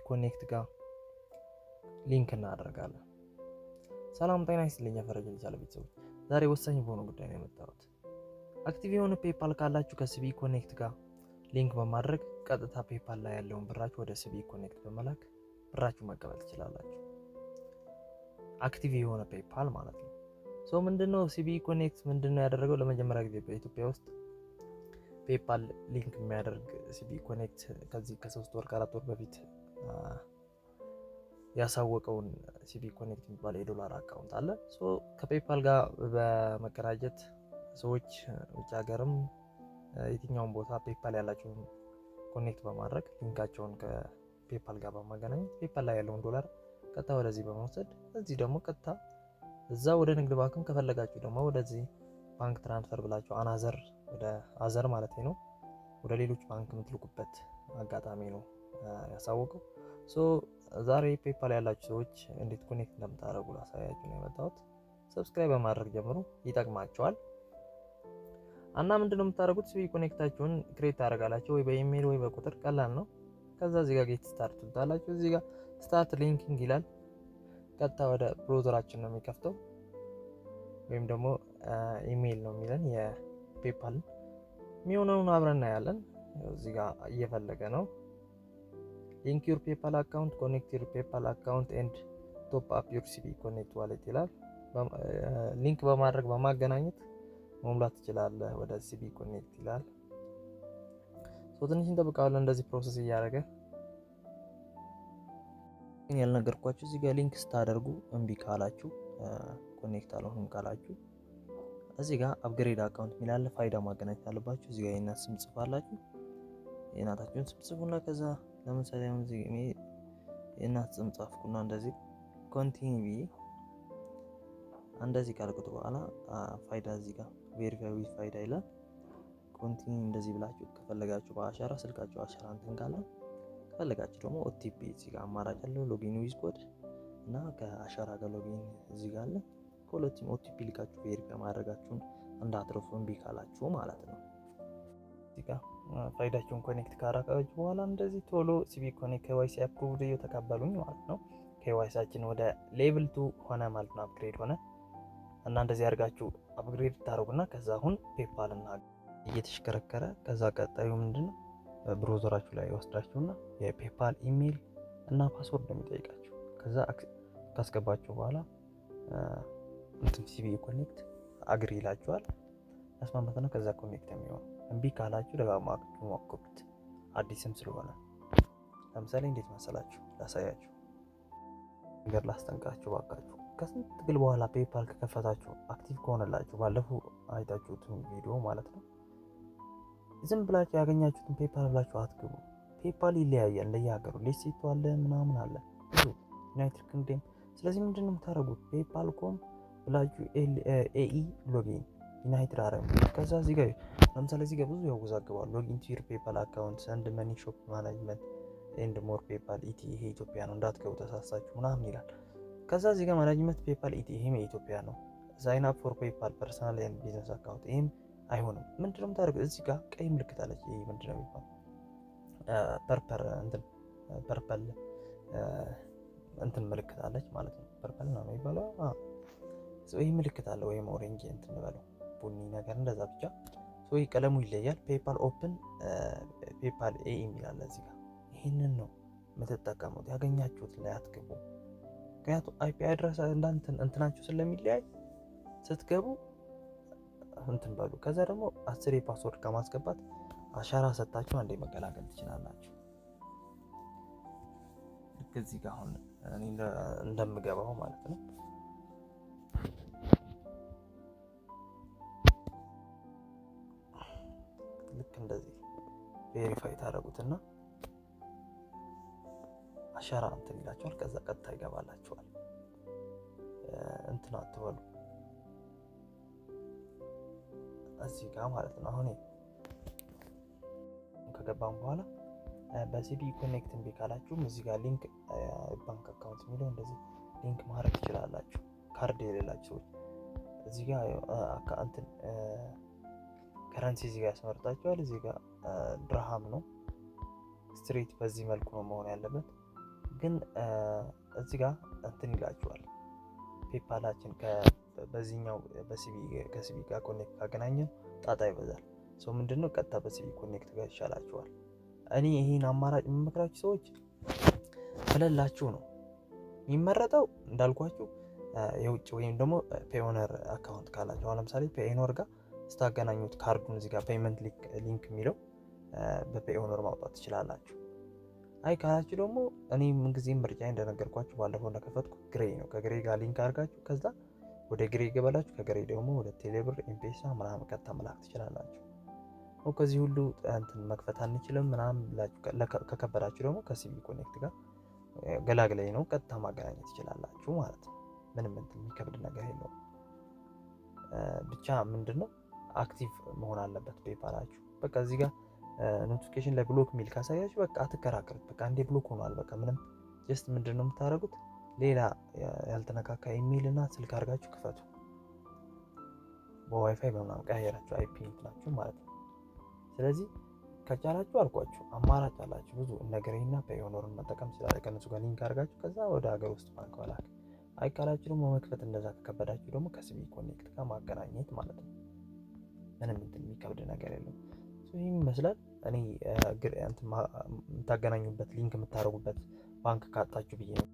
ኮኔክት ጋር ሊንክ እናደርጋለን። ሰላም ጤና ይስጥልኝ ፈረጀ ልቻለ ቤተሰቦች፣ ዛሬ ወሳኝ በሆነ ጉዳይ ነው የመጣሁት። አክቲቭ የሆነ ፔፓል ካላችሁ ከሲቢ ኮኔክት ጋር ሊንክ በማድረግ ቀጥታ ፔፓል ላይ ያለውን ብራችሁ ወደ ሲቢ ኮኔክት በመላክ ብራችሁ መቀበል ትችላላችሁ። አክቲቭ የሆነ ፔፓል ማለት ነው። ሶ ምንድነው ሲቢ ኮኔክት ምንድነው ያደረገው? ለመጀመሪያ ጊዜ በኢትዮጵያ ውስጥ ፔፓል ሊንክ የሚያደርግ ሲቢ ኮኔክት ከዚህ ከ3 ወር ከ4 ወር በፊት ያሳወቀውን ሲቢ ኮኔክት የሚባል የዶላር አካውንት አለ። ሶ ከፔፓል ጋር በመቀናጀት ሰዎች ውጭ ሀገርም የትኛውን ቦታ ፔፓል ያላቸውን ኮኔክት በማድረግ ሊንካቸውን ከፔፓል ጋር በማገናኘት ፔፓል ላይ ያለውን ዶላር ቀጥታ ወደዚህ በመውሰድ እዚህ ደግሞ ቀጥታ እዛ ወደ ንግድ ባንክም ከፈለጋችሁ ደግሞ ወደዚህ ባንክ ትራንስፈር ብላችሁ አናዘር ወደ አዘር ማለት ነው ወደ ሌሎች ባንክ የምትልኩበት አጋጣሚ ነው ያሳወቀው። ሶ ዛሬ ፔፓል ያላችሁ ሰዎች እንዴት ኮኔክት እንደምታደርጉ ላሳያችሁ ነው የመጣሁት። ሰብስክራይብ በማድረግ ጀምሩ፣ ይጠቅማችኋል። እና ምንድነው የምታደርጉት? ሲቢ ኮኔክታችሁን ክሬት ታደርጋላችሁ ወይ በኢሜል ወይ በቁጥር፣ ቀላል ነው። ከዛ እዚህ ጋር ጌት ስታርት ትሉታላችሁ። እዚህ ጋር ስታርት ሊንኪንግ ይላል። ቀጥታ ወደ ብሮዘራችን ነው የሚከፍተው ወይም ደግሞ ኢሜል ነው የሚለን የፔፓል የሚሆነውን አብረን እናያለን። እዚህ ጋር እየፈለገ ነው። ሊንክ ዩር ፔፓል አካውንት፣ ኮኔክት ዩር ፔፓል አካውንት ኤንድ ቶፕ አፕ ዩር ሲቢ ኮኔክት ዋሌት ይላል። ሊንክ በማድረግ በማገናኘት መሙላት ትችላለህ ወደ ሲቢ ኮኔክት ይላል። ሶ ትንሽ እንጠብቃለን እንደዚህ ፕሮሰስ እያደረገ። ያልነገርኳችሁ እዚህ ጋር ሊንክ ስታደርጉ እምቢ ካላችሁ ኮኔክት አልሆንም ካላችሁ እዚህ ጋር አፕግሬድ አካውንት ሚላለ ፋይዳ ማገናኘት አለባችሁ። እዚህ ጋር የእናት ስም ጽፋላችሁ። የእናታችሁን ስም ጽፉና ከዛ ለምሳሌ አሁን እዚህ እኔ የእናት ስም ጻፍኩና እንደዚህ ኮንቲኒ ብዬ እንደዚህ ካልኩት በኋላ ፋይዳ እዚህ ጋር ቬሪፋይ ዊዝ ፋይዳ ይላል። ኮንቲኒ እንደዚህ ብላችሁ ከፈለጋችሁ በአሻራ ስልካችሁ አሻራ እንትን ካለ ከፈለጋችሁ ደግሞ ኦቲፒ እዚህ ጋር አማራጭ አለው። ሎጊን ዊዝ ኮድ እና ከአሻራ ጋር ሎጊን እዚህ ጋር አለ። ከሁለቱም ኦቲፒ ልካችሁ ቬሪፋይ ማድረጋችሁን እንዳትረሱ እምቢ ካላችሁ ማለት ነው። እዚህ ጋር ፋይዳችሁን ኮኔክት ካደረጋችሁ በኋላ እንደዚህ ቶሎ ሲቢ ኮኔክት KYC አፕሩቭድ ተቀበሉኝ ማለት ነው። KYCአችን ወደ ሌቭል 2 ሆነ ማለት ነው፣ አፕግሬድ ሆነ እና እንደዚህ አድርጋችሁ አፕግሬድ ታደርጉና ከዛ አሁን ፔፓል እና እየተሽከረከረ ከዛ ቀጣዩ ምንድነው ብሮዘራችሁ ላይ ወስዳችሁና የፔፓል ኢሜል እና ፓስወርድ ነው የሚጠይቃችሁ። ከዛ ካስገባችሁ በኋላ እንትን ሲቢ ኮኔክት አግሪ ይላችኋል። ያስማማትና ከዛ ኮኔክት የሚሆነው እምቢ ካላችሁ ደጋግማችሁ ሞክሩት፣ አዲስም ስለሆነ። ለምሳሌ እንዴት መሰላችሁ ላሳያችሁ ነገር ላስጠንቃችሁ ባካችሁ። ከስንት ትግል በኋላ ፔፓል ከከፈታችሁ አክቲቭ ከሆነላችሁ ባለፈው አይታችሁትን ቪዲዮ ማለት ነው፣ ዝም ብላችሁ ያገኛችሁትን ፔፓል ብላችሁ አትግቡ። ፔፓል ይለያያል እንደየሀገሩ፣ ሌሴቶ አለ ምናምን አለ ብዙ ዩናይትድ ኪንግደም። ስለዚህ ምንድነው የምታደርጉት? ፔፓል.com ብላችሁ ኤኢ ሎጊን ዩናይትድ አረብ። ከዛ እዚህ ጋር ለምሳሌ እዚህ ጋር ብዙ ያወዛግባሉ። ሎጊን ቱ ዩር ፔፓል አካውንት ሰንድ መኒ ሾፕ ማኔጅመንት ኤንድ ሞር ፔፓል ኢቲ፣ ይሄ ኢትዮጵያ ነው እንዳትገቡ ተሳሳችሁ ምናምን ይላል። ከዛ እዚህ ጋር ማኔጅመንት ፔፓል ኢቲ፣ ይሄም የኢትዮጵያ ነው። ሳይን አፕ ፎር ፔፓል ፐርሰናል ኤንድ ቢዝነስ አካውንት፣ ይሄም አይሆንም። ምንድነው የምታደርጉት? እዚህ ጋር ቀይ ምልክት አለች። ይሄ ምንድነው የሚባለው? ፐርፐል እንትን ምልክት አለች ማለት ነው። ፐርፐል ነው የሚባለው። ይሄ ምልክት አለ ወይም ኦሬንጅ እንትን በለው ቡኒ ነገር እንደዛ ብቻ። ይሄ ቀለሙ ይለያል። ፔፓል ኦፕን ፔፓል ኤ የሚላል እዚህ ጋር። ይሄንን ነው የምትጠቀሙት። ያገኛችሁት ላይ አትገቡ። ምክንያቱም አይፒ አድረስ እንትናችሁ ስለሚለያይ ስትገቡ እንትን በሉ። ከዛ ደግሞ 10 የፓስወርድ ከማስገባት አሻራ ሰጣችሁ አንዴ መቀላቀል ትችላላችሁ። ልክ እዚህ ጋር አሁን እኔ እንደምገባው ማለት ነው። ልክ እንደዚህ ቬሪፋይ ታደርጉትና አሻራ እንትን ይላችኋል። ከዛ ቀጥታ ይገባላችኋል። እንትን አትበሉ እዚህ ጋር ማለት ነው። አሁን ከገባን በኋላ በሲቢ ኮኔክት እምቢ ካላችሁም እዚህ ጋር ሊንክ ባንክ አካውንት የሚለው እንደዚህ ሊንክ ማድረግ ትችላላችሁ። ካርድ የሌላችሁ ሰዎች እዚህ ጋር አካውንት ከረንሲ እዚህ ጋር ያስመርጣችኋል። እዚህ ጋር ድርሃም ነው ስትሬት በዚህ መልኩ ነው መሆን ያለበት። ግን እዚህ ጋር እንትን ይላችኋል ፔፓላችን በዚህኛው ከሲቢ ጋር ኮኔክት ካገናኘን ጣጣ ይበዛል። ሰው ምንድነው ቀጥታ በሲቢ ኮኔክት ጋር ይሻላችኋል። እኔ ይሄን አማራጭ የምመክራችሁ ሰዎች ከሌላችሁ ነው የሚመረጠው። እንዳልኳችሁ የውጭ ወይም ደግሞ ፔዮነር አካውንት ካላችሁ፣ አሁን ለምሳሌ ፔዮነር ጋር ስታገናኙት ካርዱን እዚህ ጋር ፔመንት ሊንክ የሚለው በፔዮነር ማውጣት ትችላላችሁ። አይ ካላችሁ ደግሞ እኔ ምንጊዜም ምርጫ እንደነገርኳችሁ ባለፈው እንደከፈትኩ ግሬ ነው። ከግሬ ጋር ሊንክ አድርጋችሁ ከዛ ወደ ግሬ ገበላችሁ፣ ከግሬ ደግሞ ወደ ቴሌብር፣ ኤምፔሳ ምናምን ቀጥታ መላክ ትችላላችሁ። ከዚህ ሁሉ እንትን መክፈት አንችልም ምናምን ብላችሁ ከከበዳችሁ ደግሞ ከሲቢ ኮኔክት ጋር ገላግላይ ነው ቀጥታ ማገናኘት ትችላላችሁ ማለት ነው። ምንም እንትን የሚከብድ ነገር የለውም። ብቻ ምንድነው አክቲቭ መሆን አለበት ፔፓላችሁ። በቃ እዚህ ጋር ኖቲፊኬሽን ላይ ብሎክ ሚል ካሳያችሁ በቃ አትከራከሩት። በቃ አንዴ ብሎክ ሆኗል። በቃ ምንም ጀስት ምንድነው የምታደርጉት ሌላ ያልተነካካ ኢሜይል እና ስልክ አድርጋችሁ ክፈቱ። በዋይፋይ በምናምን ቀያየራችሁ አይፒ እንትናችሁ ማለት ነው። ስለዚህ ከቻላችሁ አልኳችሁ አማራጭ አላችሁ ብዙ ነገርና ፔዮነርን መጠቀም ስላለ ከነሱ ጋር ሊንክ አድርጋችሁ ከዛ ወደ ሀገር ውስጥ ባንክ መላክ። አይካላችሁ ደግሞ መክፈት እንደዛ ከከበዳችሁ ደግሞ ከሲቢ ኮኔክት ጋር ማገናኘት ማለት ነው። ምንም እንትን የሚከብድ ነገር የለም። ይህም ይመስላል። እኔ የምታገናኙበት ሊንክ የምታደርጉበት ባንክ ካጣችሁ ብዬ ነው